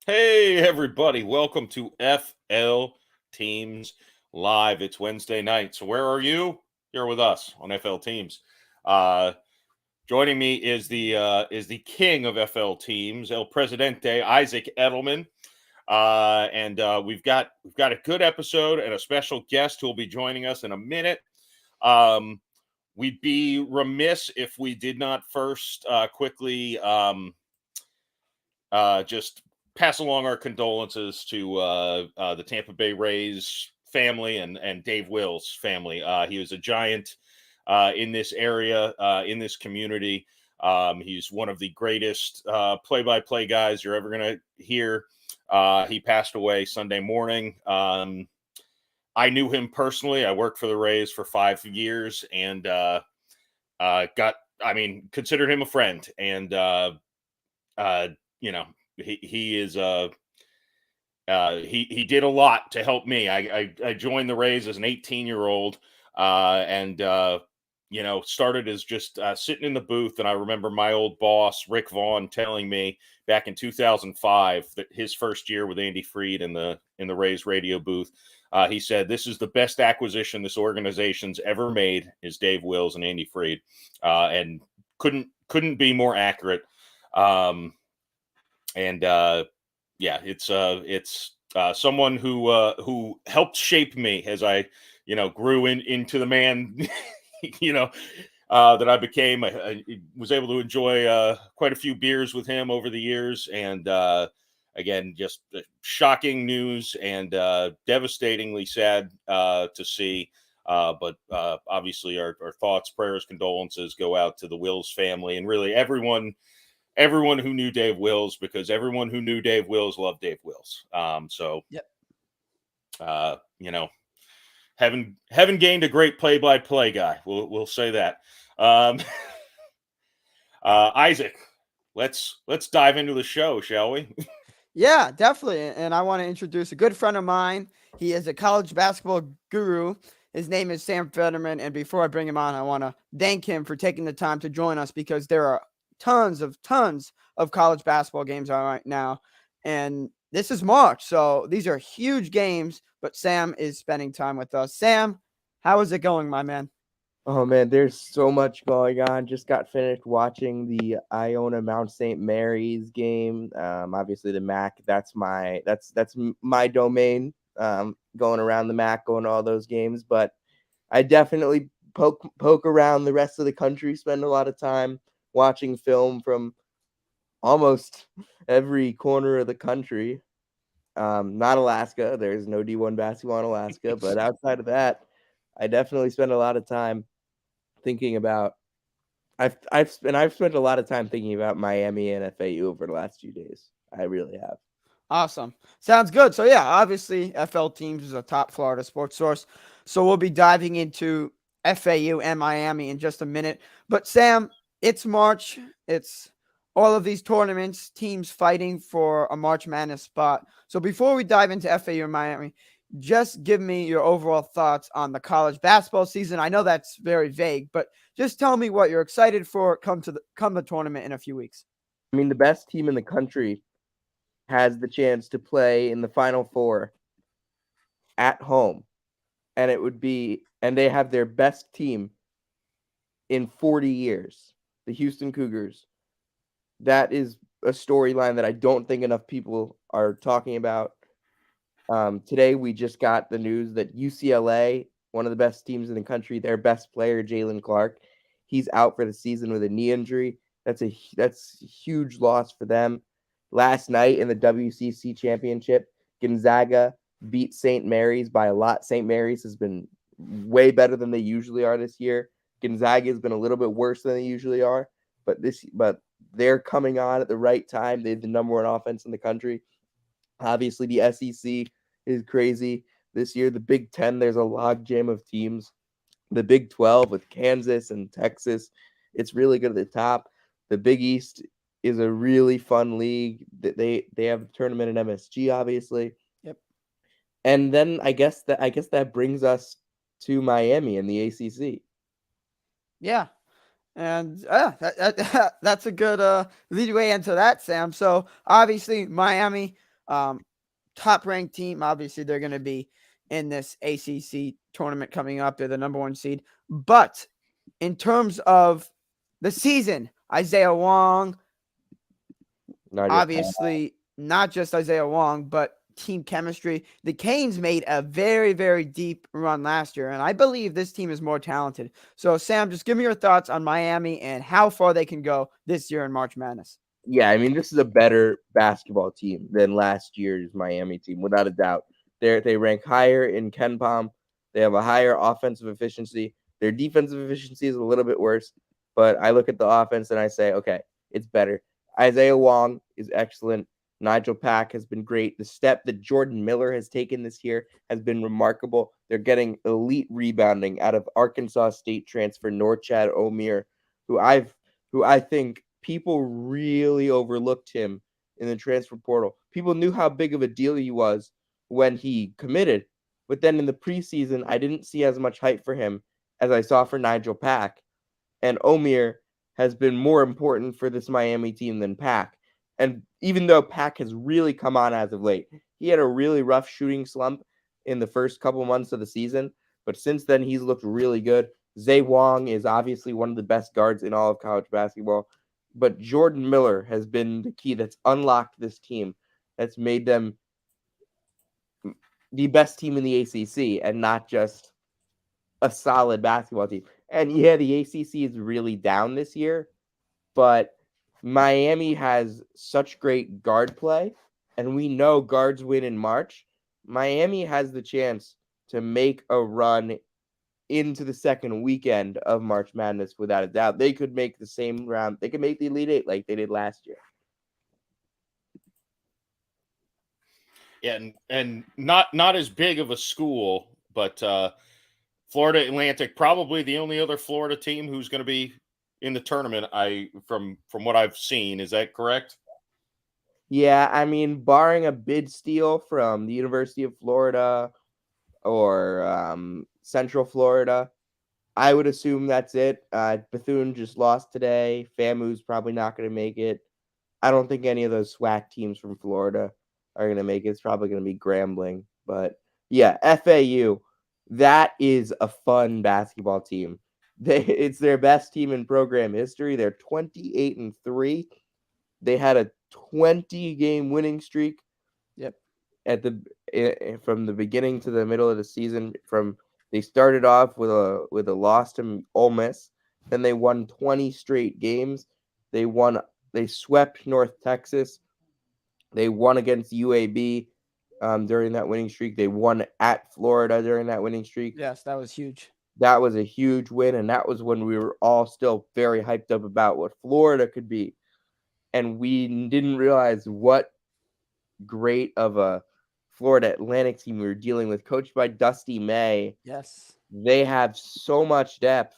Hey, everybody. Welcome to FL Teams Live. It's Wednesday night. So where are you? Here with us on FL Teams. Uh, Joining me is the king of FL Teams, El Presidente, Isaac Edelman. And we've got a good episode and a special guest who will be joining us in a minute. Um, we'd be remiss if we did not first quickly just pass along our condolences to the Tampa Bay Rays family and Dave Will's family. He was a giant in this area, in this community. He's one of the greatest play-by-play guys you're ever going to hear. He passed away Sunday morning. I knew him personally. I worked for the Rays for 5 years and considered him a friend. And, he is he did a lot to help me. I joined the Rays as an 18-year-old and started as just sitting in the booth. And I remember my old boss Rick Vaughn telling me back in 2005 that his first year with Andy Freed in the Rays radio booth, he said, "This is the best acquisition this organization's ever made is Dave Wills and Andy Freed," and couldn't be more accurate. It's someone who helped shape me as I, grew into the man, that I became. I was able to enjoy quite a few beers with him over the years, and again, just shocking news and devastatingly sad to see. But obviously, our thoughts, prayers, condolences go out to the Wills family and really everyone who knew Dave Wills, because everyone who knew Dave Wills loved Dave Wills. Yep. Haven't gained a great play-by-play guy. We'll say that. Isaac, let's dive into the show, shall we? Yeah, definitely. And I want to introduce a good friend of mine. He is a college basketball guru. His name is Sam Federman. And before I bring him on, I want to thank him for taking the time to join us, because there are tons of college basketball games on right now. And this is March, so these are huge games, but Sam is spending time with us. Sam, how is it going, my man? Oh man, there's so much going on. Just got finished watching the Iona Mount St. Mary's game. Obviously the MAC. That's my domain. Going around the MAC, going to all those games. But I definitely poke around the rest of the country. Spend a lot of time watching film from almost every corner of the country. Not Alaska. There's no D1 basketball in Alaska, but outside of that, I definitely spend a lot of time thinking about. I've spent a lot of time thinking about Miami and FAU over the last few days. I really have. Awesome. Sounds good. So yeah, obviously FL Teams is a top Florida sports source. So we'll be diving into FAU and Miami in just a minute. But Sam, it's March. It's all of these tournaments, teams fighting for a March Madness spot. So before we dive into FAU and Miami, just give me your overall thoughts on the college basketball season. I know that's very vague, but just tell me what you're excited for come the tournament in a few weeks. I mean, the best team in the country has the chance to play in the Final Four at home, and they have their best team in 40 years, the Houston Cougars. That is a storyline that I don't think enough people are talking about. Today, we just got the news that UCLA, one of the best teams in the country, their best player, Jalen Clark, he's out for the season with a knee injury. That's a huge loss for them. Last night in the WCC championship, Gonzaga beat St. Mary's by a lot. St. Mary's has been way better than they usually are this year. Gonzaga has been a little bit worse than they usually are, but they're coming on at the right time. They're the number one offense in the country. Obviously, the SEC is crazy this year. The Big Ten, there's a logjam of teams. The Big 12 with Kansas and Texas, it's really good at the top. The Big East is a really fun league. They have a tournament in MSG, obviously. Yep. And then I guess that brings us to Miami and the ACC. Yeah. And that's a good leadway into that, Sam. So obviously Miami, Top ranked team. Obviously, they're going to be in this ACC tournament coming up. They're the number 1 seed. But in terms of the season, Isaiah Wong, obviously not just Isaiah Wong, but team chemistry. The Canes made a very, very deep run last year, and I believe this team is more talented. So, Sam, just give me your thoughts on Miami and how far they can go this year in March Madness. Yeah, I mean, this is a better basketball team than last year's Miami team, without a doubt. They rank higher in KenPom. They have a higher offensive efficiency. Their defensive efficiency is a little bit worse, but I look at the offense and I say, okay, it's better. Isaiah Wong is excellent. Nigel Pack has been great. The step that Jordan Miller has taken this year has been remarkable. They're getting elite rebounding out of Arkansas State transfer Norchad Omier, who I think people really overlooked him in the transfer portal. People knew how big of a deal he was when he committed, but then in the preseason, I didn't see as much hype for him as I saw for Nigel Pack. And Omier has been more important for this Miami team than Pack. And even though Pack has really come on as of late, he had a really rough shooting slump in the first couple months of the season, but since then he's looked really good. Zay Wong is obviously one of the best guards in all of college basketball, but Jordan Miller has been the key that's unlocked this team, that's made them the best team in the ACC and not just a solid basketball team. And yeah, the ACC is really down this year, but Miami has such great guard play, and we know guards win in March. Miami has the chance to make a run into the second weekend of March Madness without a doubt. They could make the same round. They could make the Elite Eight like they did last year. Yeah, and not as big of a school, but Florida Atlantic, probably the only other Florida team who's going to be in the tournament. From what I've seen, is that correct? Yeah, I mean, barring a bid steal from the University of Florida or Central Florida, I would assume that's it. Bethune just lost today. FAMU's probably not going to make it. I don't think any of those SWAC teams from Florida are going to make it. It's probably going to be Grambling. But yeah, FAU, that is a fun basketball team. It's their best team in program history. They're 28-3. They had a 20-game winning streak. Yep. From the beginning to the middle of the season. They started off with a loss to Ole Miss, then they won 20 straight games. They swept North Texas. They won against UAB during that winning streak. They won at Florida during that winning streak. Yes, that was huge. That was a huge win, and that was when we were all still very hyped up about what Florida could be. And we didn't realize what great of a Florida Atlantic team we were dealing with, coached by Dusty May. Yes. They have so much depth.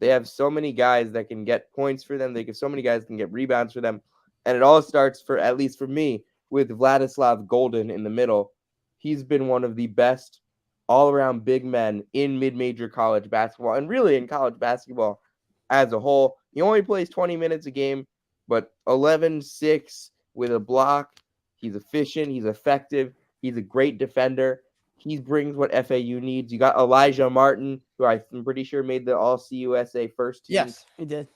They have so many guys that can get points for them. So many guys can get rebounds for them. And it all starts, at least for me, with Vladislav Golden in the middle. He's been one of the best all-around big men in mid-major college basketball, and really in college basketball as a whole. He only plays 20 minutes a game, but 11-6 with a block. He's efficient. He's effective. He's a great defender. He brings what FAU needs. You got Elijah Martin, who I'm pretty sure made the All-CUSA first team. Yes, he did.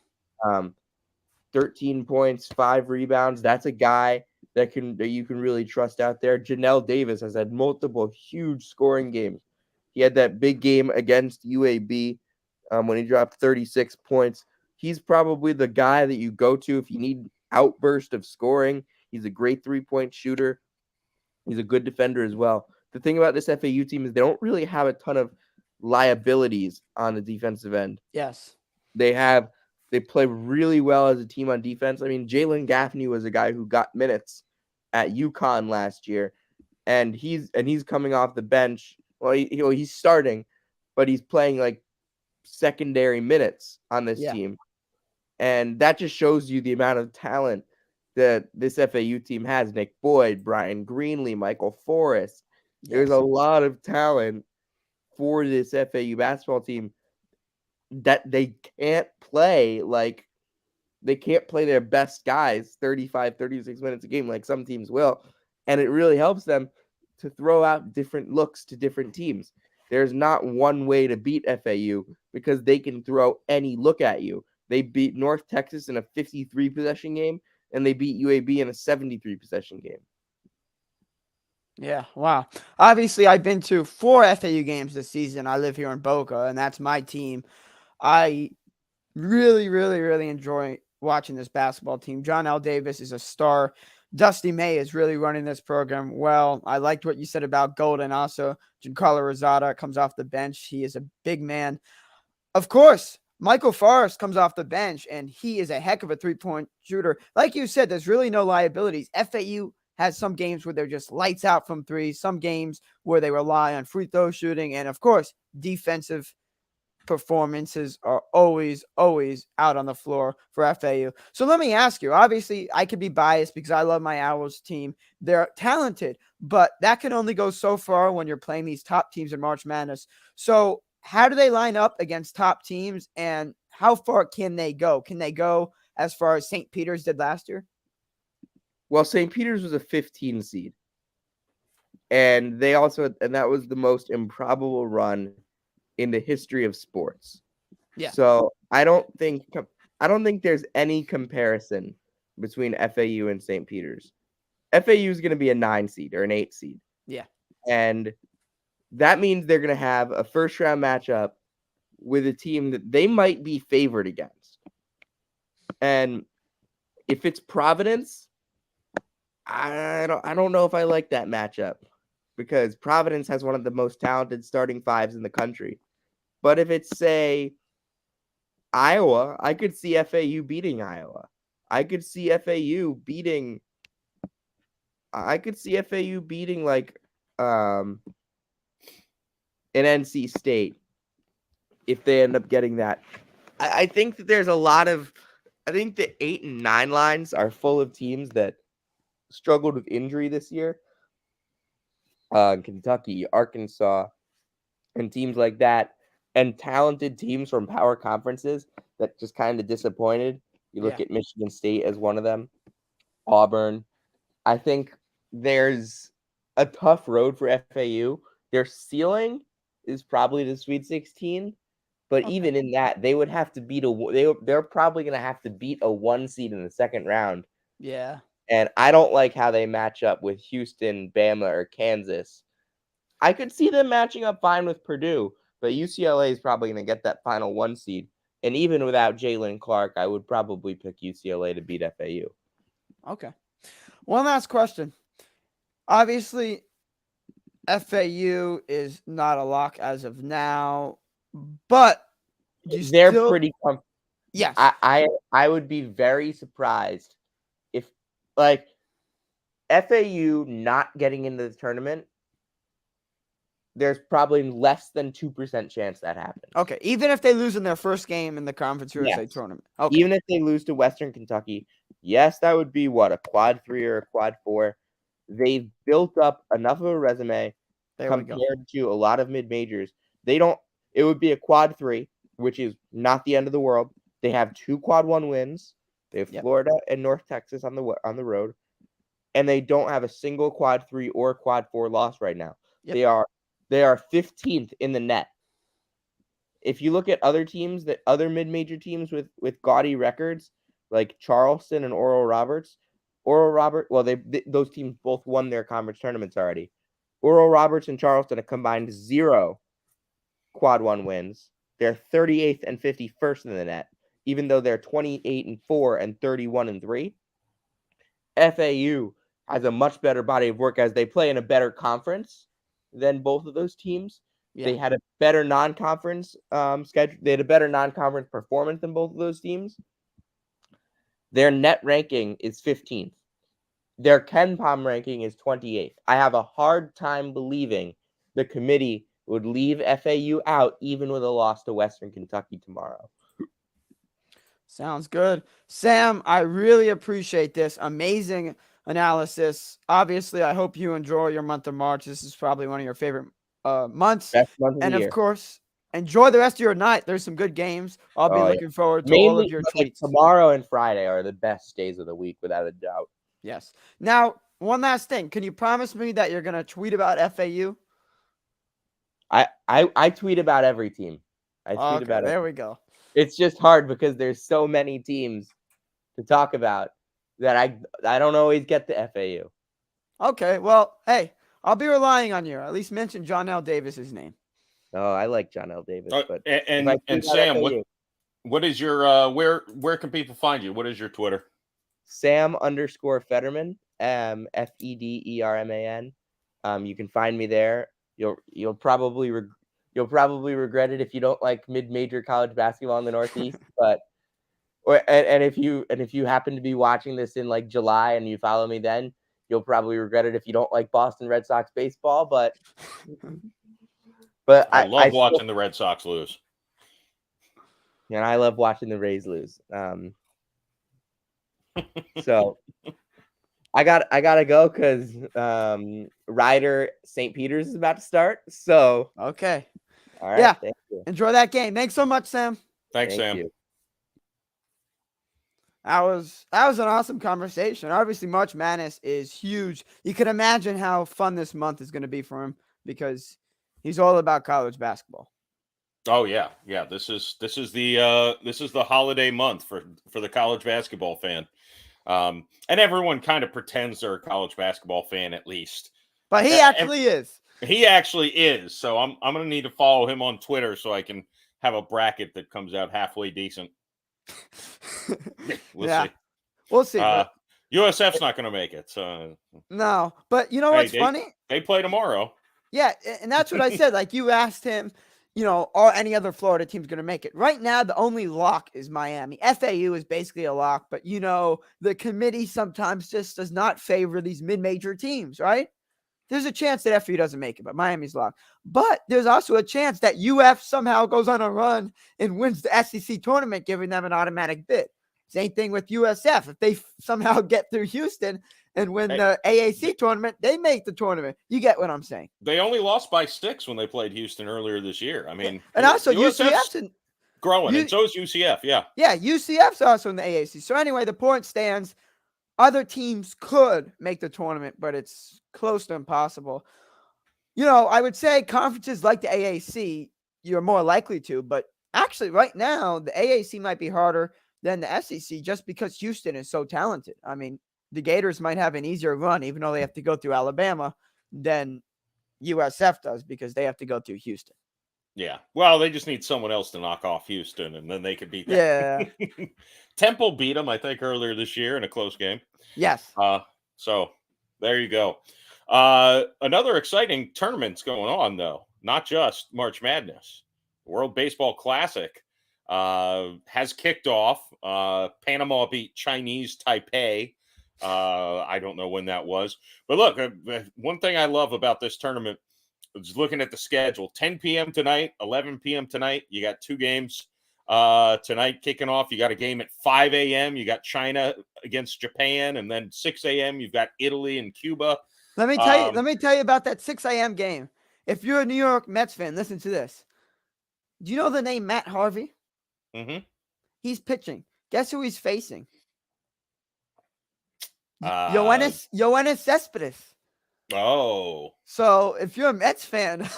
13 points, 5 rebounds. That's a guy that you can really trust out there. Janelle Davis has had multiple huge scoring games. He had that big game against UAB when he dropped 36 points. He's probably the guy that you go to if you need outburst of scoring. He's a great 3-point shooter. He's a good defender as well. The thing about this FAU team is they don't really have a ton of liabilities on the defensive end. Yes. They play really well as a team on defense. I mean, Jalen Gaffney was a guy who got minutes at UConn last year, and he's coming off the bench. Well, he's starting, but he's playing like secondary minutes on this team, and that just shows you the amount of talent that this FAU team has. Nick Boyd, Brian Greenlee, Michael Forrest. Yes. There's a lot of talent for this FAU basketball team that they can't play their best guys 35, 36 minutes a game like some teams will. and it really helps them to throw out different looks to different teams. There's not one way to beat FAU because they can throw any look at you. They beat North Texas in a 53 possession game, and they beat UAB in a 73 possession game. Yeah, wow. Obviously, I've been to 4 FAU games this season. I live here in Boca, and that's my team. I really, really, really enjoy watching this basketball team. John L. Davis is a star. Dusty May is really running this program well. I liked what you said about Golden. Also, Giancarlo Rosada comes off the bench. He is a big man. Of course, Michael Forrest comes off the bench, and he is a heck of a three-point shooter. Like you said, there's really no liabilities. FAU has some games where they're just lights out from three, some games where they rely on free throw shooting, and of course, defensive performances are always out on the floor for FAU. So let me ask you, obviously I could be biased because I love my Owls team. They're talented, but that can only go so far when you're playing these top teams in March Madness. So how do they line up against top teams, and how far can they go? Can they go as far as St. Peter's did last year? Well, St. Peter's was a 15 seed. And that was the most improbable run in the history of sports. Yeah. So I don't think there's any comparison between FAU and St. Peter's. FAU is going to be a 9 seed or an 8 seed. Yeah. And that means they're going to have a first round matchup with a team that they might be favored against. And if it's Providence, I don't know if I like that matchup, because Providence has one of the most talented starting fives in the country. But if it's, say, Iowa, I could see FAU beating Iowa. I could see FAU beating like an NC State if they end up getting that. I think that there's a lot of – I think the 8 and 9 lines are full of teams that struggled with injury this year. Kentucky, Arkansas, and teams like that, and talented teams from power conferences that just kind of disappointed. You look at Michigan State as one of them, Auburn. I think there's a tough road for FAU. Their ceiling is probably the Sweet 16, but even in that, they would have to beat they're probably going to have to beat a 1 seed in the second round. Yeah. And I don't like how they match up with Houston, Bama, or Kansas. I could see them matching up fine with Purdue, but UCLA is probably going to get that final 1 seed. And even without Jalen Clark, I would probably pick UCLA to beat FAU. Okay. One last question. Obviously, FAU is not a lock as of now, but they're pretty comfortable. Yes. I would be very surprised if, like, FAU not getting into the tournament, there's probably less than 2% chance that happens. Okay, even if they lose in their first game in the Conference USA tournament. Okay. Even if they lose to Western Kentucky, yes, that would be a quad 3 or a quad 4. They've built up enough of a resume compared to a lot of mid-majors. It would be a quad 3, which is not the end of the world. They have 2 quad 1 wins. They have Florida and North Texas on the road, and they don't have a single quad 3 or quad 4 loss right now. Yep. They are 15th in the net. If you look at other teams, other mid-major teams with gaudy records, like Charleston and Oral Roberts, those teams both won their conference tournaments already. Oral Roberts and Charleston have combined 0 quad 1 wins. They're 38th and 51st in the net, even though they're 28-4 and 31-3. FAU has a much better body of work as they play in a better conference than both of those teams. Yeah. They had a better non-conference schedule. They had a better non-conference performance than both of those teams. Their net ranking is 15th. Their KenPom ranking is 28th. I have a hard time believing the committee would leave FAU out even with a loss to Western Kentucky tomorrow. Sounds good. Sam, I really appreciate this. Amazing analysis. Obviously, I hope you enjoy your month of March. This is probably one of your favorite months. Best month of and the year. Of course, enjoy the rest of your night. There's some good games. I'll be looking forward to all of your tweets. Tomorrow and Friday are the best days of the week, without a doubt. Yes. Now, one last thing. Can you promise me that you're gonna tweet about FAU? I tweet about every team. I tweet Okay, about there it. we go. It's just hard because there's so many teams to talk about that I don't always get the FAU. Okay, well, hey, I'll be relying on you. At least mention John L. Davis's name. Oh, I like John L. Davis, but if I And tweet about Sam, FAU, what is your where can people find you? What is your Twitter? Sam_Federman, FEDERMAN. You can find me there. You'll probably regret it if you don't like mid-major college basketball in the Northeast. But and if you happen to be watching this in like July and you follow me then, you'll probably regret it if you don't like Boston Red Sox baseball. But I love watching the Red Sox lose. And I love watching the Rays lose. So I gotta go because Ryder St. Peter's is about to start. So Okay. all right, Yeah. thank you. Enjoy that game. Thanks so much, Sam. Thanks, Thank Sam. you. That was an awesome conversation. Obviously, March Madness is huge. You can imagine how fun this month is going to be for him because he's all about college basketball. Oh yeah. This is the holiday month for the college basketball fan. And everyone kind of pretends they're a college basketball fan at least. But he actually is. He actually is. So I'm going to need to follow him on Twitter so I can have a bracket that comes out halfway decent. We'll see. We'll see. USF's not going to make it. So no, but you know what's funny? They play tomorrow. Yeah, and that's what I said. Like you asked him, are any other Florida teams going to make it? Right now, the only lock is Miami. FAU is basically a lock, but the committee sometimes just does not favor these mid-major teams, right? There's a chance that FAU doesn't make it, but Miami's locked. But there's also a chance that UF somehow goes on a run and wins the SEC tournament, giving them an automatic bid. Same thing with USF. If they somehow get through Houston and win the AAC tournament, they make the tournament. You get what I'm saying? They only lost by 6 when they played Houston earlier this year. I mean, and also USF's growing, and so is UCF. Yeah. Yeah, UCF's also in the AAC. So anyway, the point stands. Other teams could make the tournament, but it's close to impossible. I would say conferences like the AAC, you're more likely to, but actually right now, the AAC might be harder than the SEC just because Houston is so talented. I mean, the Gators might have an easier run, even though they have to go through Alabama, than USF does because they have to go through Houston. Yeah. Well, they just need someone else to knock off Houston, and then they could beat them. Yeah. Temple beat them, I think, earlier this year in a close game. Yes. So there you go. Another exciting tournament's going on, though. Not just March Madness. World Baseball Classic has kicked off. Panama beat Chinese Taipei. I don't know when that was. But look, one thing I love about this tournament is looking at the schedule. 10 p.m. tonight, 11 p.m. tonight. You got 2 games tonight kicking off. You got a game at 5 a.m. You got China against Japan. And then 6 a.m. you've got Italy and Cuba. Let me tell you about that 6 a.m. game. If you're a New York Mets fan, listen to this. Do you know the name Matt Harvey? Mm-hmm. He's pitching. Guess who he's facing? Yoenis Cespedes. Oh. So if you're a Mets fan,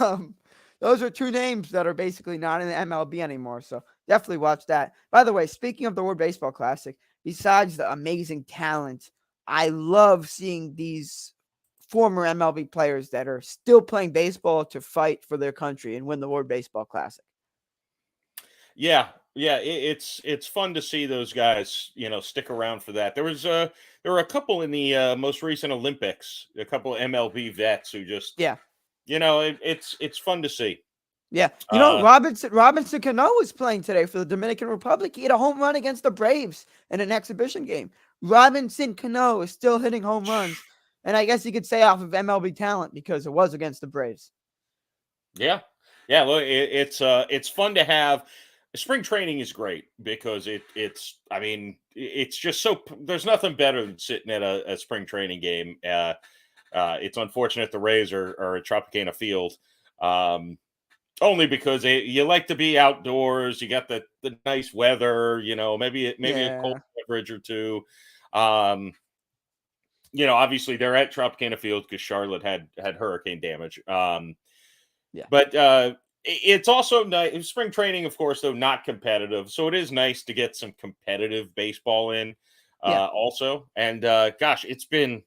those are 2 names that are basically not in the MLB anymore. So definitely watch that. By the way, speaking of the World Baseball Classic, besides the amazing talent, I love seeing these former MLB players that are still playing baseball to fight for their country and win the World Baseball Classic. Yeah, it's fun to see those guys, stick around for that. There were a couple in the most recent Olympics, a couple of MLB vets who just it's fun to see. Yeah, Robinson Cano was playing today for the Dominican Republic. He hit a home run against the Braves in an exhibition game. Robinson Cano is still hitting home runs, and I guess you could say off of MLB talent because it was against the Braves. Yeah. Look, it's fun to have. Spring training is great because it's just so there's nothing better than sitting at a spring training game. It's unfortunate the Rays are at Tropicana Field, only because you like to be outdoors. You got the nice weather, maybe a cold beverage or two. obviously they're at Tropicana Field because Charlotte had hurricane damage. Yeah. But it's also nice. Spring training, of course, though not competitive, so it is nice to get some competitive baseball in. Also, and gosh, it's been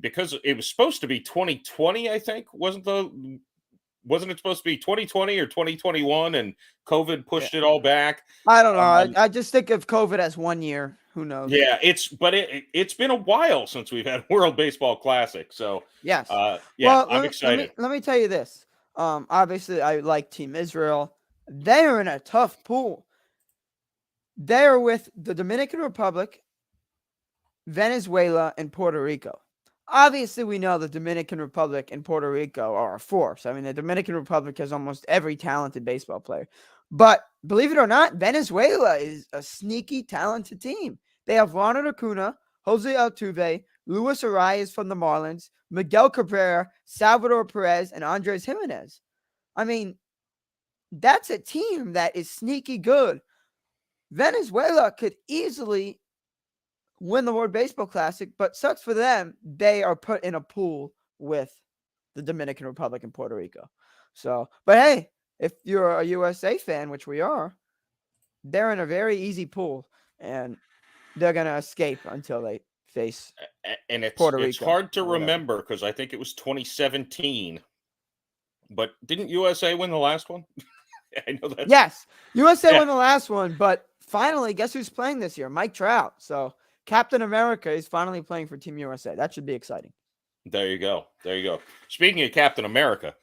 because it was supposed to be 2020. I think wasn't it supposed to be 2020 or 2021, and COVID pushed it all back. I don't know. I just think of COVID as 1 year. Who knows? Yeah, it's been a while since we've had World Baseball Classic. So yes. Well, I'm excited. Let me tell you this. Obviously, I like Team Israel. They're in a tough pool. They're with the Dominican Republic, Venezuela, and Puerto Rico. Obviously, we know the Dominican Republic and Puerto Rico are a force. I mean, the Dominican Republic has almost every talented baseball player. But believe it or not, Venezuela is a sneaky, talented team. They have Ronald Acuna, Jose Altuve, Luis Arias from the Marlins, Miguel Cabrera, Salvador Perez, and Andres Jimenez. I mean, that's a team that is sneaky good. Venezuela could easily win the World Baseball Classic, but sucks for them. They are put in a pool with the Dominican Republic and Puerto Rico. So, but hey, if you're a USA fan, which we are, they're in a very easy pool, and they're going to escape until they face and Puerto Rico. It's hard to remember because I think it was 2017. But didn't USA win the last one? I know that. Yes, USA won the last one, but finally, guess who's playing this year? Mike Trout. So Captain America is finally playing for Team USA. That should be exciting. There you go. Speaking of Captain America,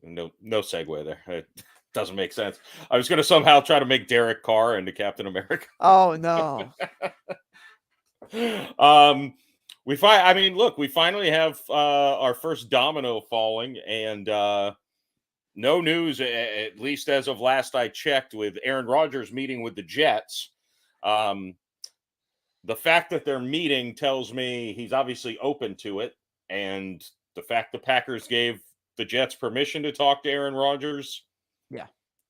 no segue there. It doesn't make sense. I was going to somehow try to make Derek Carr into Captain America. Oh no. We finally have our first domino falling, and no news, at least as of last I checked, with Aaron Rodgers meeting with the Jets. The fact that they're meeting tells me he's obviously open to it, and the fact the Packers gave the Jets permission to talk to Aaron Rodgers,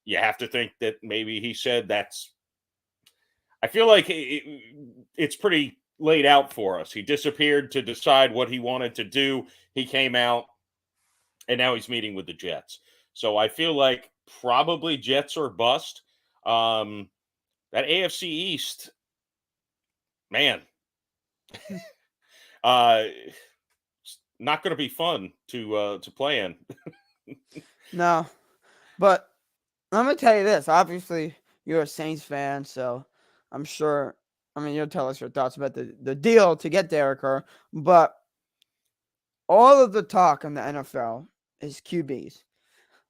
you have to think that maybe he said that's. I feel like it's pretty laid out for us. He disappeared to decide what he wanted to do. He came out, and now he's meeting with the Jets. So I feel like probably Jets or bust. That AFC East, man, not going to be fun to play in. No, but I'm gonna tell you this. Obviously, you're a Saints fan, so I'm sure. I mean, you'll tell us your thoughts about the deal to get Derek Carr, but all of the talk in the NFL is QBs.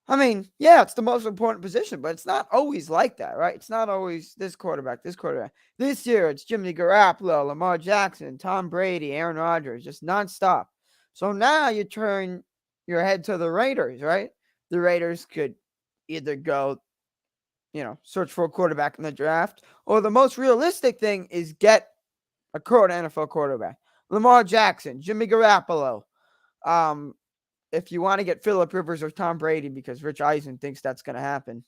I mean, yeah, it's the most important position, but it's not always like that, right? It's not always this quarterback. This year, it's Jimmy Garoppolo, Lamar Jackson, Tom Brady, Aaron Rodgers, just nonstop. So now you turn your head to the Raiders, right? The Raiders could either go, search for a quarterback in the draft, or the most realistic thing is get a current NFL quarterback. Lamar Jackson, Jimmy Garoppolo. If you want to get Phillip Rivers or Tom Brady because Rich Eisen thinks that's going to happen,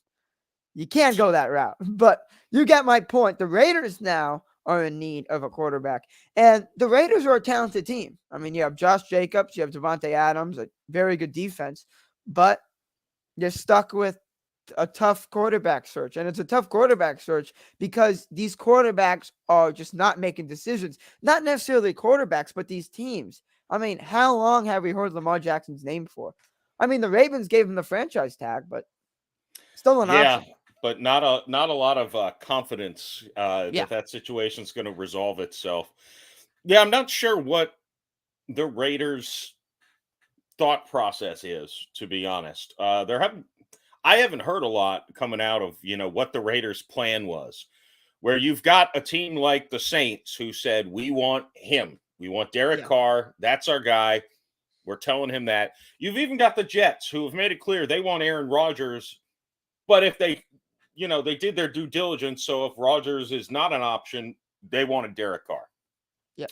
you can't go that route. But you get my point. The Raiders now are in need of a quarterback. And the Raiders are a talented team. I mean, you have Josh Jacobs, you have Devontae Adams, a very good defense, but you're stuck with a tough quarterback search. And it's a tough quarterback search because these quarterbacks are just not making decisions. Not necessarily quarterbacks, but these teams. I mean, how long have we heard Lamar Jackson's name for? I mean, the Ravens gave him the franchise tag, but still an option. Yeah, but not a lot of confidence that situation's going to resolve itself. Yeah, I'm not sure what the Raiders' thought process is, to be honest. I haven't heard a lot coming out of what the Raiders' plan was, where you've got a team like the Saints who said, we want him. We want Derek Carr. That's our guy. We're telling him that. You've even got the Jets who have made it clear they want Aaron Rodgers. But if they did their due diligence. So if Rodgers is not an option, they wanted Derek Carr. Yeah.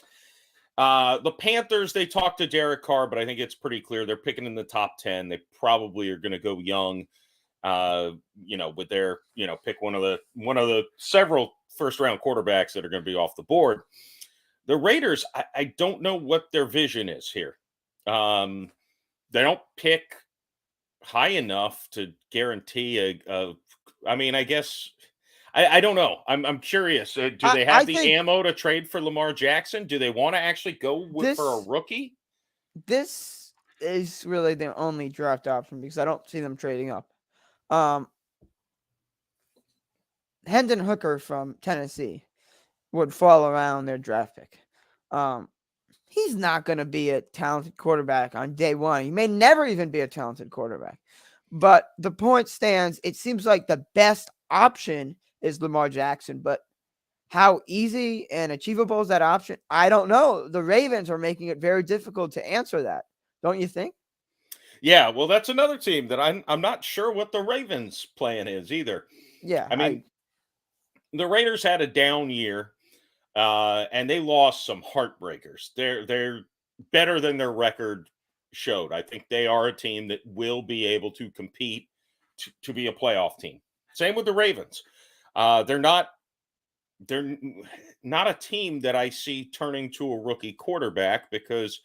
The Panthers, they talked to Derek Carr, but I think it's pretty clear they're picking in the top 10. They probably are going to go young, with their, pick one of the several first round quarterbacks that are going to be off the board. The Raiders, I don't know what their vision is here. They don't pick high enough to guarantee I mean, I guess I don't know. I'm curious. Do they have I the think ammo to trade for Lamar Jackson? Do they want to actually go for a this rookie? this is really the only draft option because I don't see them trading up. Hendon Hooker from Tennessee would fall around their draft pick. He's not going to be a talented quarterback on day one. He may never even be a talented quarterback. But the point stands, it seems like the best option is Lamar Jackson. But how easy and achievable is that option? I don't know. The Ravens are making it very difficult to answer that. Don't you think? Yeah, well, that's another team that I'm not sure what the Ravens' plan is either. Yeah. I mean, the Raiders had a down year. And they lost some heartbreakers. They're better than their record showed. I think they are a team that will be able to compete to be a playoff team. Same with the Ravens. They're not a team that I see turning to a rookie quarterback because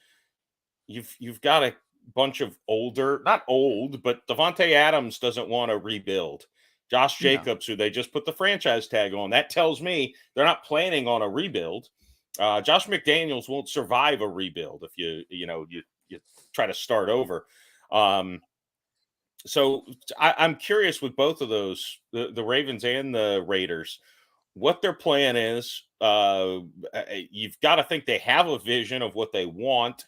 you've got a bunch of older, not old, but Devontae Adams doesn't want to rebuild. Josh No. Jacobs, who they just put the franchise tag on, that tells me they're not planning on a rebuild. Josh McDaniels won't survive a rebuild if you try to start over. So I'm curious with both of those, the Ravens and the Raiders, what their plan is. You've got to think they have a vision of what they want.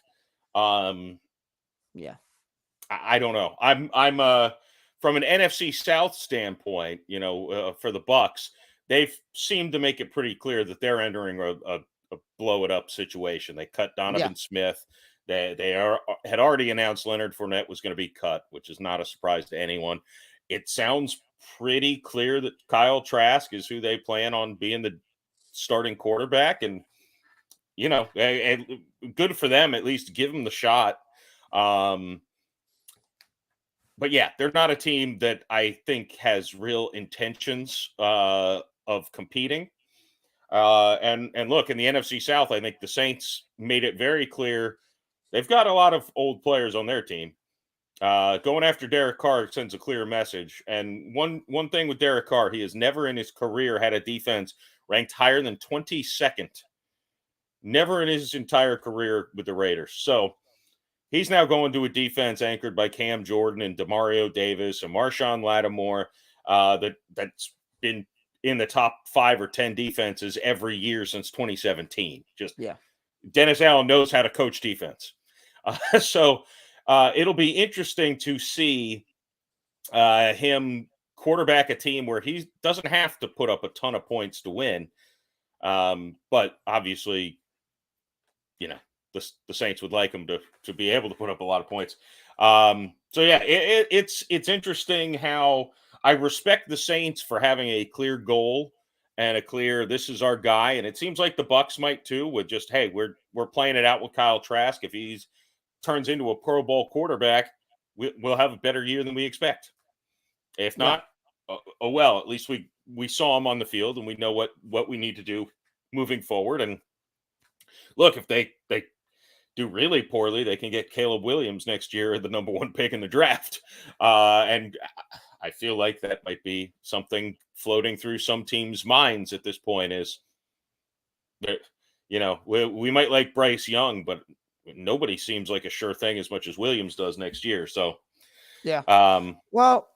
Yeah. I don't know. I'm from an NFC South standpoint, for the Bucs, they've seemed to make it pretty clear that they're entering a blow it up situation. They cut Donovan Smith. They had already announced Leonard Fournette was going to be cut, which is not a surprise to anyone. It sounds pretty clear that Kyle Trask is who they plan on being the starting quarterback, and good for them. At least give them the shot. But yeah, they're not a team that I think has real intentions of competing. And look, in the NFC South, I think the Saints made it very clear they've got a lot of old players on their team. Going after Derek Carr sends a clear message. And one thing with Derek Carr, he has never in his career had a defense ranked higher than 22nd. Never in his entire career with the Raiders. So he's now going to a defense anchored by Cam Jordan and Demario Davis and Marshawn Lattimore that's been in the top 5 or 10 defenses every year since 2017. Dennis Allen knows how to coach defense. So it'll be interesting to see him quarterback a team where he doesn't have to put up a ton of points to win. But obviously, the Saints would like him to be able to put up a lot of points. So yeah, it's interesting how I respect the Saints for having a clear goal and a clear this is our guy, and it seems like the Bucs might too. With just hey, we're playing it out with Kyle Trask. If he turns into a Pro Bowl quarterback, we'll have a better year than we expect. If not, oh well. At least we saw him on the field, and we know what we need to do moving forward. And look, if they do really poorly, they can get Caleb Williams next year, the number 1 pick in the draft. And I feel like that might be something floating through some teams' minds at this point is that, we might like Bryce Young, but nobody seems like a sure thing as much as Williams does next year. So, yeah. Well,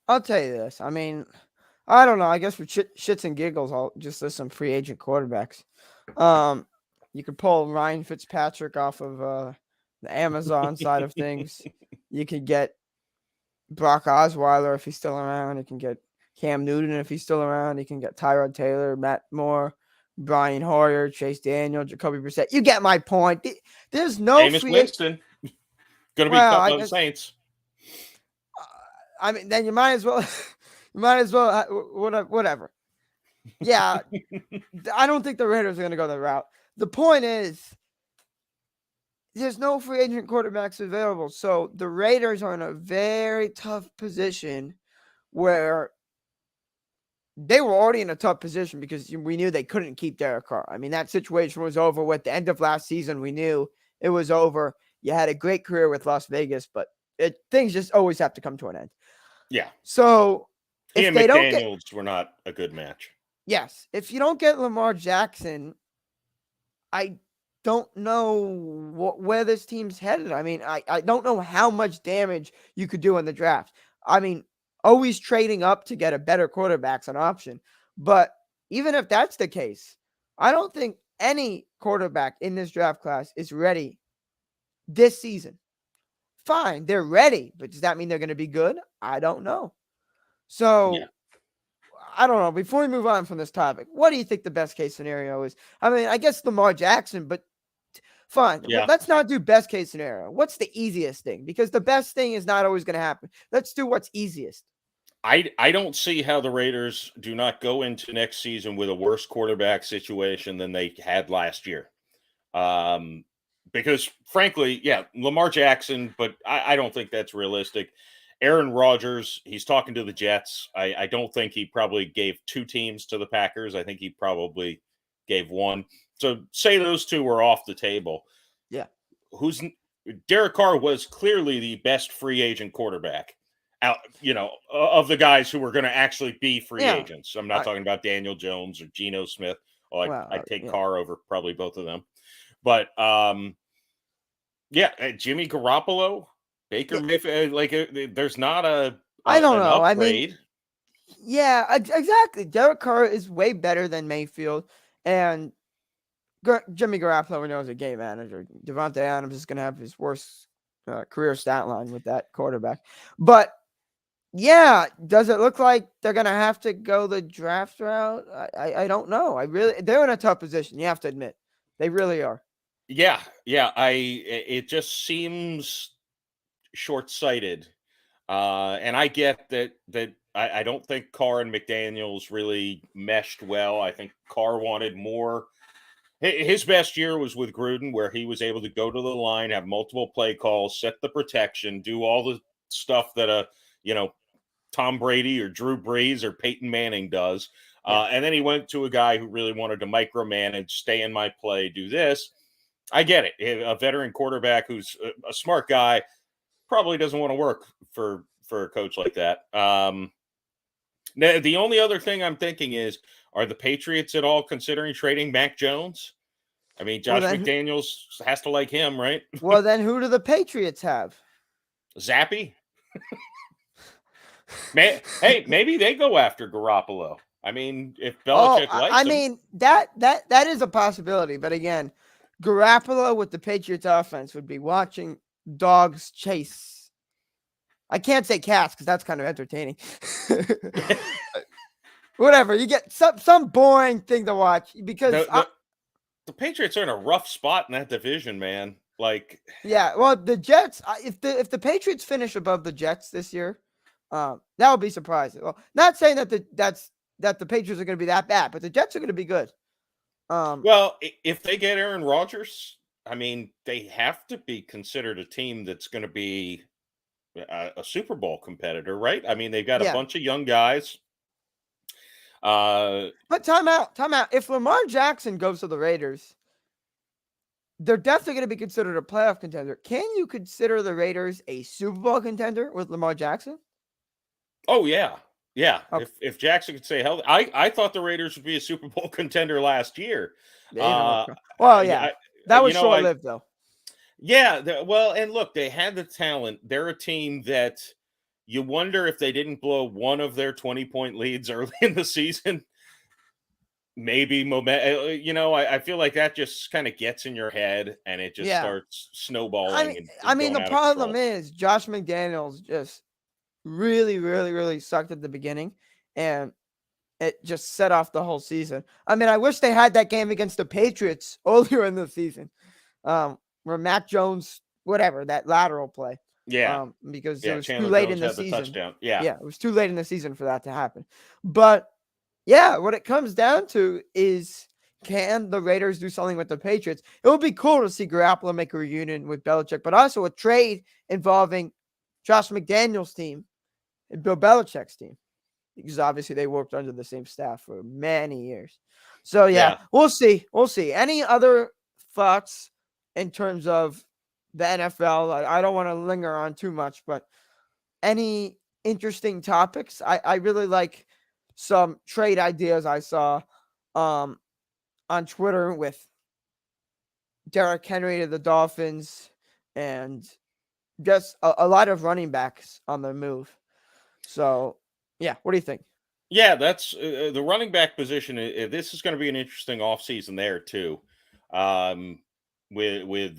I'll tell you this. I mean, I don't know. I guess for shits and giggles, I'll just list some free agent quarterbacks. You could pull Ryan Fitzpatrick off of the Amazon side of things. You could get Brock Osweiler if he's still around. You can get Cam Newton if he's still around. You can get Tyrod Taylor, Matt Moore, Brian Hoyer, Chase Daniel, Jacoby Brissett. You get my point. There's no Jameis Winston going to be cut by the Saints. I mean, then you might as well, whatever. Yeah, I don't think the Raiders are going to go that route. The point is, there's no free agent quarterbacks available. So the Raiders are in a very tough position where they were already in a tough position because we knew they couldn't keep Derek Carr. I mean, that situation was over with the end of last season. We knew it was over. You had a great career with Las Vegas, but things just always have to come to an end. Yeah. So He if and they don't get, McDaniels were not a good match. yes, if you don't get Lamar Jackson, I don't know where this team's headed. I mean, I don't know how much damage you could do in the draft. I mean, always trading up to get a better quarterback's an option. But even if that's the case, I don't think any quarterback in this draft class is ready this season. Fine, they're ready, but does that mean they're going to be good? I don't know. So, Yeah. I don't know. Before we move on from this topic, what do you think the best case scenario is? I mean, I guess Lamar Jackson, but fine. Yeah. Let's not do best case scenario. What's the easiest thing? Because the best thing is not always going to happen. Let's do what's easiest. I don't see how the Raiders do not go into next season with a worse quarterback situation than they had last year. Because frankly, yeah, Lamar Jackson, but I don't think that's realistic. Aaron Rodgers, he's talking to the Jets. I don't think he probably gave 2 teams to the Packers. I think he probably gave 1. So say those 2 were off the table. Yeah. Derek Carr was clearly the best free agent quarterback out, of the guys who were going to actually be free agents. I'm not talking about Daniel Jones or Geno Smith. I'd take Carr over probably both of them. But Jimmy Garoppolo, Baker Mayfield, there's not I don't know. Upgrade. I mean, yeah, exactly. Derek Carr is way better than Mayfield, and Jimmy Garoppolo knows a game manager. Devontae Adams is going to have his worst career stat line with that quarterback. But yeah, does it look like they're going to have to go the draft route? I don't know. They're in a tough position. You have to admit, they really are. Yeah. It just seems short-sighted. And I get that I don't think Carr and McDaniels really meshed well. I think Carr wanted more. His best year was with Gruden, where he was able to go to the line, have multiple play calls, set the protection, do all the stuff that Tom Brady or Drew Brees or Peyton Manning does. And then he went to a guy who really wanted to micromanage, stay in my play, do this. I get it. A veteran quarterback who's a smart guy probably doesn't want to work for a coach like that. The only other thing I'm thinking is, are the Patriots at all considering trading Mac Jones? I mean, Josh McDaniels has to like him, right? Well, then who do the Patriots have? Zappy? Hey, maybe they go after Garoppolo. I mean, if Belichick likes him. mean, that is a possibility. But again, Garoppolo with the Patriots offense would be watching dogs chase. I can't say cats because that's kind of entertaining. Whatever, you get some boring thing to watch because the Patriots are in a rough spot in that division, man. Well, the Jets. If the Patriots finish above the Jets this year, that would be surprising. Well, not saying that the Patriots are going to be that bad, but the Jets are going to be good. Well, if they get Aaron Rodgers, I mean, they have to be considered a team that's going to be a Super Bowl competitor, right? I mean, they've got a bunch of young guys. But time out. If Lamar Jackson goes to the Raiders, they're definitely going to be considered a playoff contender. Can you consider the Raiders a Super Bowl contender with Lamar Jackson? Oh, yeah. Yeah. Okay. If Jackson could stay healthy, I thought the Raiders would be a Super Bowl contender last year. That was short-lived, though. Yeah. Well, and look, they had the talent. They're a team that you wonder if they didn't blow one of their 20-point leads early in the season. Maybe I feel like that just kind of gets in your head and it just starts snowballing. The problem is Josh McDaniels just really, really, really sucked at the beginning, and it just set off the whole season. I mean, I wish they had that game against the Patriots earlier in the season, where Mac Jones, that lateral play. Yeah. Because it was too late in the season. Yeah, it was too late in the season for that to happen. But yeah, what it comes down to is, can the Raiders do something with the Patriots? It would be cool to see Garoppolo make a reunion with Belichick, but also a trade involving Josh McDaniels' team and Bill Belichick's team. because obviously they worked under the same staff for many years. So Yeah. we'll see. We'll see. Any other thoughts in terms of the NFL? I don't want to linger on too much, but any interesting topics? I really like some trade ideas I saw on Twitter with Derek Henry to the Dolphins and just a lot of running backs on the move. So, yeah, what do you think? Yeah, that's the running back position. This is going to be an interesting offseason there too. Um, with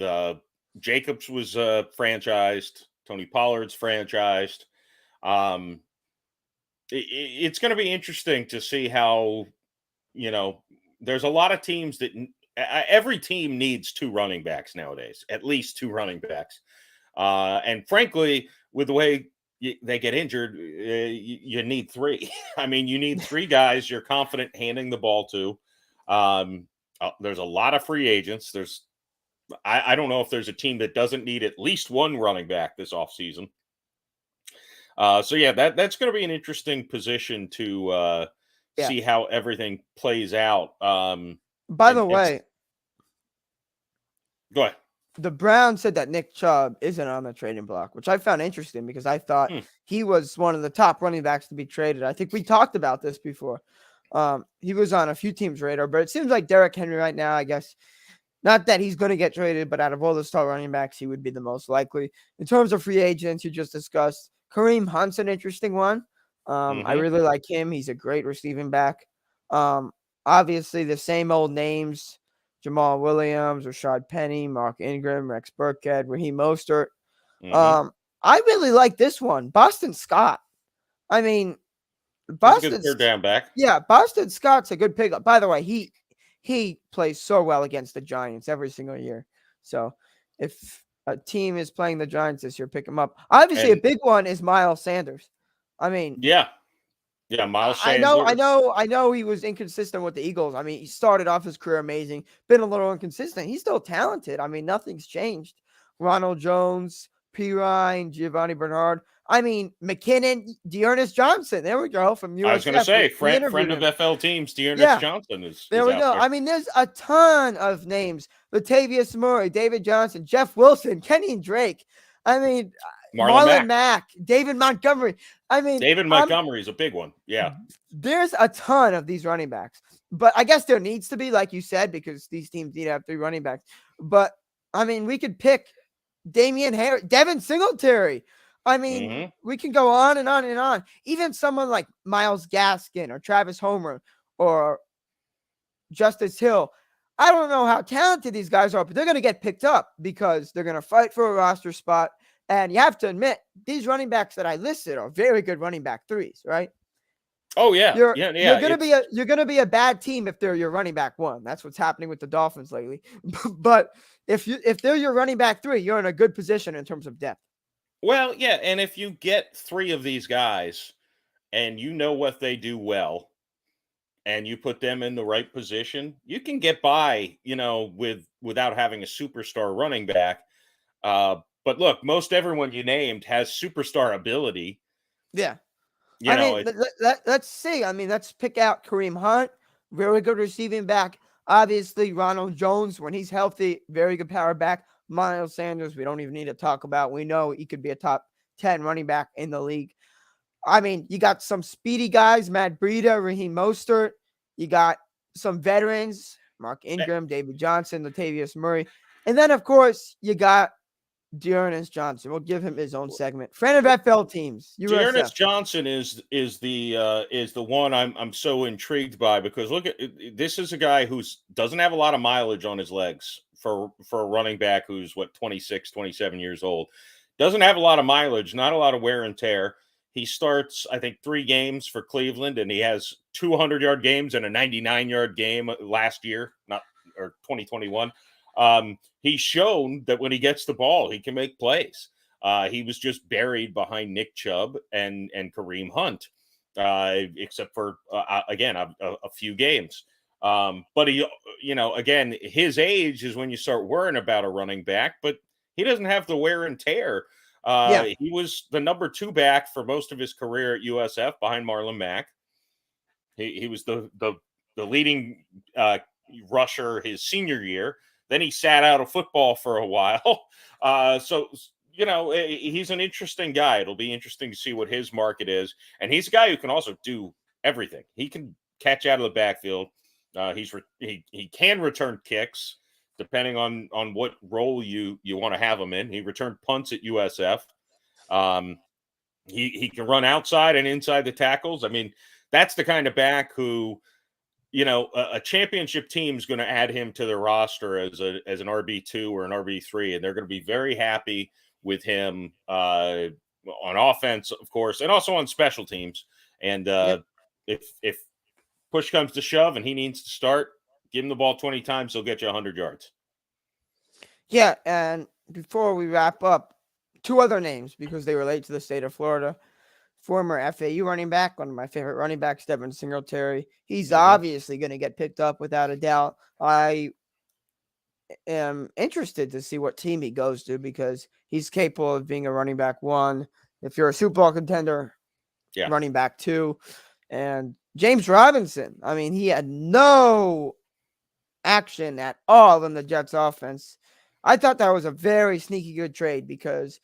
Jacobs was franchised, Tony Pollard's franchised. Um, it's going to be interesting to see how, there's a lot of teams that every team needs two running backs nowadays, at least two running backs. And frankly, with the way they get injured, you need three. I mean, you need three guys you're confident handing the ball to. There's a lot of free agents. I don't know if there's a team that doesn't need at least one running back this offseason. So yeah, that's going to be an interesting position to see how everything plays out. By the way, go ahead. The Browns said that Nick Chubb isn't on the trading block, which I found interesting because I thought he was one of the top running backs to be traded. I think we talked about this before. He was on a few teams' radar, but it seems like Derek Henry right now, I guess, not that he's going to get traded, but out of all the star running backs, he would be the most likely. In terms of free agents, you just discussed, Kareem Hunt's an interesting one. I really like him. He's a great receiving back. Obviously, the same old names. Jamal Williams, Rashad Penny, Mark Ingram, Rex Burkhead, Raheem Mostert. I really like this one. Boston Scott. I mean, Boston's a good third down back. Yeah, Boston Scott's a good pickup. By the way, he plays so well against the Giants every single year. So if a team is playing the Giants this year, pick him up. Obviously, a big one is Miles Sanders. I mean, yeah, Miles Sanders. I know he was inconsistent with the Eagles. I mean, he started off his career amazing, been a little inconsistent. He's still talented. I mean, nothing's changed. Ronald Jones, P. Ryan, Giovanni Bernard. I mean, McKinnon, Dearness Johnson. There we go from USF. I was going to say, friend of FL teams, Dearness Johnson is there. We go. I mean, there's a ton of names. Latavius Murray, David Johnson, Jeff Wilson, Kenny Drake. I mean, Marlon Mack, David Montgomery. I mean, David Montgomery is a big one. Yeah. There's a ton of these running backs, but I guess there needs to be, like you said, because these teams need to have three running backs. But I mean, we could pick Damian Harris, Devin Singletary. I mean, we can go on and on and on. Even someone like Myles Gaskin or Travis Homer or Justice Hill. I don't know how talented these guys are, but they're going to get picked up because they're going to fight for a roster spot. And you have to admit, these running backs that I listed are very good running back threes, right? Oh yeah, You're gonna be a bad team if they're your running back one. That's what's happening with the Dolphins lately. But if they're your running back three, you're in a good position in terms of depth. Well, yeah, and if you get three of these guys, and you know what they do well, and you put them in the right position, you can get by, without having a superstar running back. But look, most everyone you named has superstar ability. Yeah. Let's see. I mean, let's pick out Kareem Hunt, very good receiving back. Obviously, Ronald Jones, when he's healthy, very good power back. Miles Sanders, we don't even need to talk about. We know he could be a top 10 running back in the league. I mean, you got some speedy guys, Matt Breida, Raheem Mostert. You got some veterans, Mark Ingram, David Johnson, Latavius Murray. And then, of course, you got Dearness Johnson. We'll give him his own segment. Friend of FL teams. Dearness Johnson is the one I'm so intrigued by, because look at this is a guy who doesn't have a lot of mileage on his legs for a running back who's 26, 27 years old. Doesn't have a lot of mileage, not a lot of wear and tear. He starts, I think, 3 games for Cleveland, and he has 200-yard games and a 99-yard game last year, 2021. He's shown that when he gets the ball, he can make plays. He was just buried behind Nick Chubb and Kareem Hunt, except for, again, a few games. But he, again, his age is when you start worrying about a running back, but he doesn't have the wear and tear He was the number 2 back for most of his career at USF behind Marlon Mack. He was the leading rusher his senior year. Then he sat out of football for a while. So, he's an interesting guy. It'll be interesting to see what his market is. And he's a guy who can also do everything. He can catch out of the backfield. He can return kicks depending on what role you want to have him in. He returned punts at USF. He can run outside and inside the tackles. I mean, that's the kind of back who, a championship team is going to add him to their roster as an RB2 or an RB3, and they're going to be very happy with him on offense, of course, and also on special teams. And if push comes to shove and he needs to start, give him the ball 20 times, he'll get you 100 yards. Yeah, and before we wrap up, 2 other names because they relate to the state of Florida. Former FAU running back, one of my favorite running backs, Devin Singletary. He's obviously going to get picked up without a doubt. I am interested to see what team he goes to because he's capable of being a running back 1. If you're a Super Bowl contender, running back 2. And James Robinson, I mean, he had no action at all in the Jets offense. I thought that was a very sneaky good trade because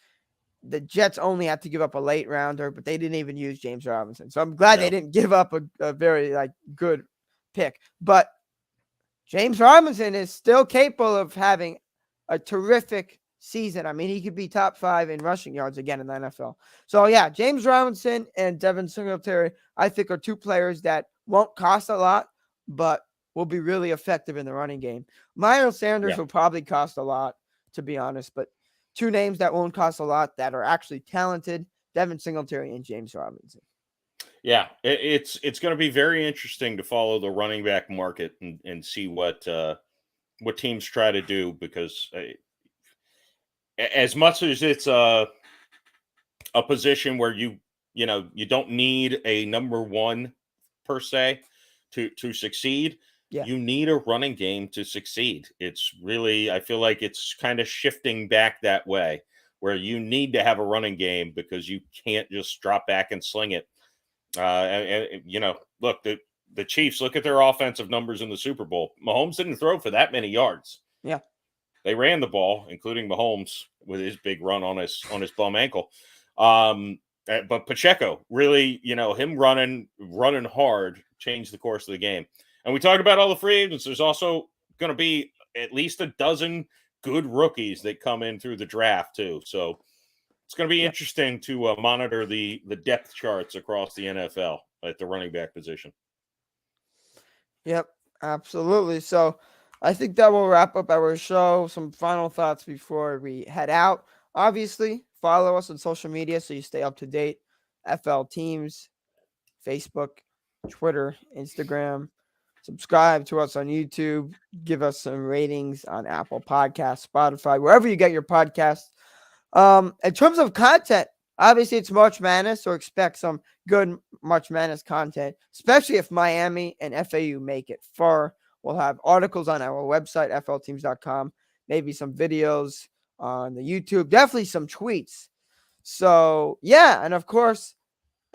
the Jets only had to give up a late rounder, but they didn't even use James Robinson. So I'm glad they didn't give up a very good pick. But James Robinson is still capable of having a terrific season. I mean, he could be top 5 in rushing yards again in the NFL. So yeah, James Robinson and Devin Singletary, I think, are 2 players that won't cost a lot, but will be really effective in the running game. Miles Sanders will probably cost a lot, to be honest, but 2 names that won't cost a lot that are actually talented, Devin Singletary and James Robinson. Yeah, it's going to be very interesting to follow the running back market and see what teams try to do because as much as it's a position where you don't need a number 1 per se to succeed. You need a running game to succeed. It's really, I feel like it's kind of shifting back that way where you need to have a running game because you can't just drop back and sling it. Look, the Chiefs, look at their offensive numbers in the Super Bowl. Mahomes didn't throw for that many yards. Yeah. They ran the ball, including Mahomes with his big run on his bum ankle. But Pacheco really, him running hard changed the course of the game. And we talked about all the free agents. There's also going to be at least a dozen good rookies that come in through the draft too. So it's going to be interesting to monitor the depth charts across the NFL at the running back position. Yep, absolutely. So I think that will wrap up our show. Some final thoughts before we head out. Obviously, follow us on social media so you stay up to date. FL Teams, Facebook, Twitter, Instagram. Subscribe to us on YouTube. Give us some ratings on Apple Podcasts, Spotify, wherever you get your podcasts. In terms of content, obviously it's March Madness, so expect some good March Madness content, especially if Miami and FAU make it far. We'll have articles on our website, flteams.com, maybe some videos on the YouTube, definitely some tweets. So, yeah, and of course,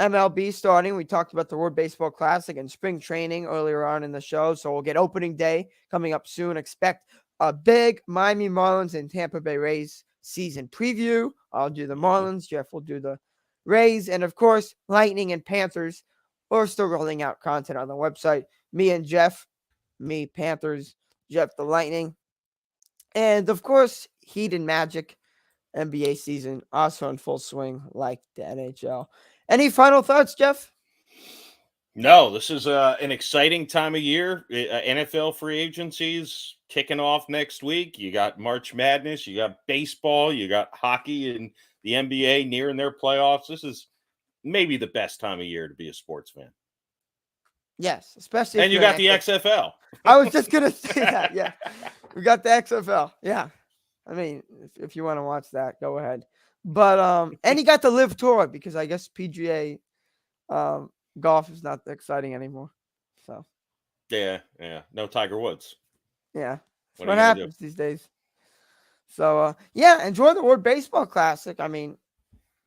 MLB starting. We talked about the World Baseball Classic and spring training earlier on in the show, so we'll get opening day coming up soon. Expect a big Miami Marlins and Tampa Bay Rays season preview. I'll do the Marlins. Jeff will do the Rays. And, of course, Lightning and Panthers. We're still rolling out content on the website. Me and Jeff. Me, Panthers. Jeff, the Lightning. And, of course, Heat and Magic. NBA season also in full swing like the NHL. Any final thoughts, Jeff? No, this is an exciting time of year. NFL free agencies kicking off next week. You got March Madness. You got baseball. You got hockey and the NBA nearing their playoffs. This is maybe the best time of year to be a sports fan. Yes, especially. And you got the XFL. I was just going to say that. Yeah, we got the XFL. Yeah. I mean, if you want to watch that, go ahead. But and he got the Live Tour because I guess PGA golf is not exciting anymore. So yeah, no Tiger Woods. Yeah, what happens these days. So yeah, enjoy the World Baseball Classic. I mean,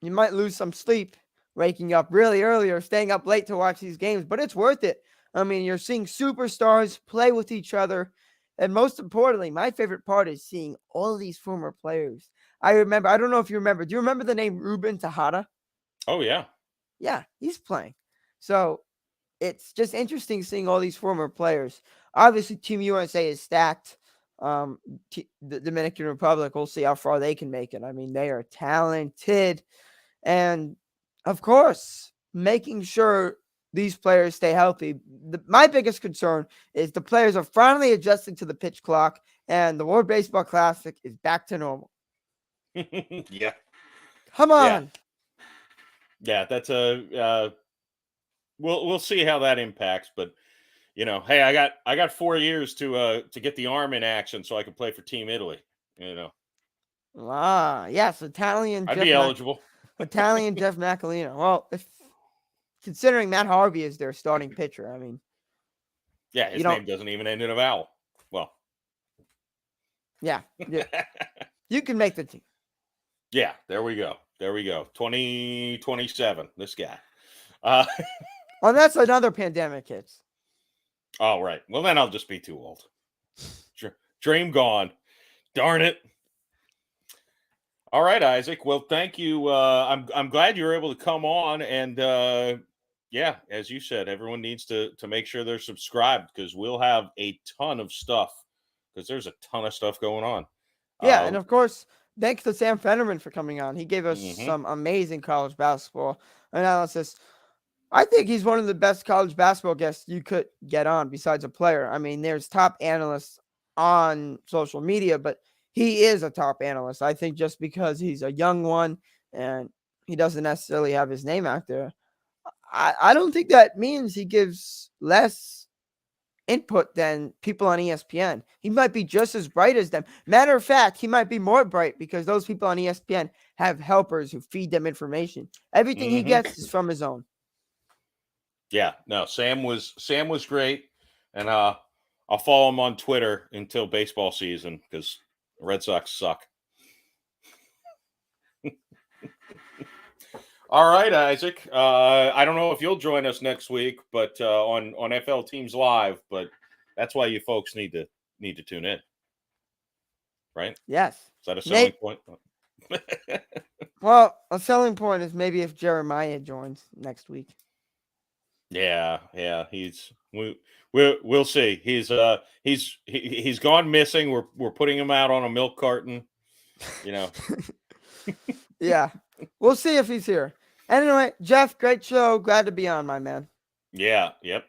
you might lose some sleep, waking up really early or staying up late to watch these games, but it's worth it. I mean, you're seeing superstars play with each other. And most importantly, my favorite part is seeing all of these former players. I don't know if you remember. Do you remember the name Ruben Tejada? Oh, yeah. Yeah, he's playing. So it's just interesting seeing all these former players. Obviously, Team USA is stacked. The Dominican Republic, we'll see how far they can make it. I mean, they are talented. And of course, making sure these players stay healthy. My biggest concern is the players are finally adjusting to the pitch clock, and the World Baseball Classic is back to normal. Yeah. Come on. Yeah, that's we'll see how that impacts, but hey, I got 4 years to get the arm in action so I can play for Team Italy. Yes, I'd be eligible. Italian Jeff Macolino. Well, if considering Matt Harvey is their starting pitcher, I mean, yeah, his name doesn't even end in a vowel. Well, yeah. You can make the team. Yeah, there we go. 2027. This guy. Well, that's another pandemic hits. Oh, right. Well, then I'll just be too old. Dream gone. Darn it. All right, Isaac. Well, thank you. I'm glad you were able to come on, and yeah, as you said, everyone needs to make sure they're subscribed because we'll have a ton of stuff because there's a ton of stuff going on. Yeah, and of course, thanks to Sam Federman for coming on. He gave us some amazing college basketball analysis. I think he's one of the best college basketball guests you could get on besides a player. I mean, there's top analysts on social media, but he is a top analyst. I think just because he's a young one and he doesn't necessarily have his name out there, I don't think that means he gives less input than people on ESPN. He might be just as bright as them. Matter of fact, he might be more bright because those people on ESPN have helpers who feed them information. Everything he gets is from his own. Yeah, no, Sam was great, and I'll follow him on Twitter until baseball season because the Red Sox suck. All right, Isaac. I don't know if you'll join us next week, but on FL Teams Live. But that's why you folks need to tune in, right? Yes. Is that a selling point? Well, a selling point is maybe if Jeremiah joins next week. Yeah. We'll see. He's gone missing. We're putting him out on a milk carton. Yeah. We'll see if he's here. Anyway, Jeff, great show. Glad to be on, my man. Yeah. Yep.